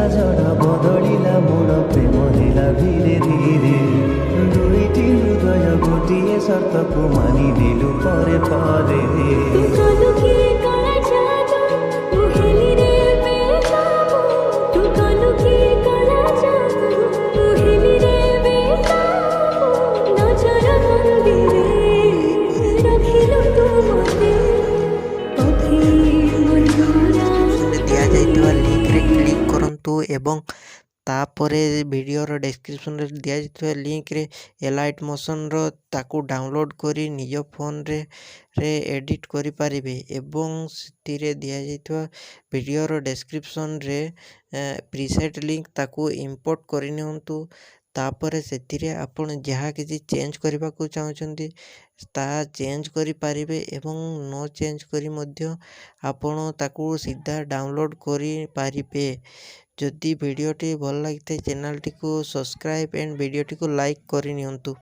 ଆସିଲା ଝଡ଼ ବଦଳିଲା ମୋଡ଼ ପ୍ରେମ ହେଲା ଧୀରେ ଧୀରେ ଦୁଇଟି ହୃଦୟ ଗୋଟିଏ ସର୍ତ୍ତକୁ ମାନିନେଲୁ ପରେ ପରେ दिया लिंक रे क्लिक करंतु एवं तापरे वीडियोर डिस्क्रिप्शन रे दिया जाइଥିବା लिंक रे एलाइट मोशन रो ताकू डाउनलोड करी निज फोन रे एडिट करि पारिबे एवं सितिरे दिया जाइଥିବା वीडियोर डिस्क्रिप्शन रे प्रीसेट लिंक ताकू इंपोर्ट करि नियंतु तापरे सेतिरे आपण जहाँ किसी चेंज करबा को चाहछंती ता चेंज करि पारिबे एवं नो चेंज करी मध्य आपण ताकू सीधा डाउनलोड करि पारिबे। जदि वीडियोटी भल लगी चैनल टी को सब्सक्राइब एंड वीडियोटी को लाइक करि नियंतु।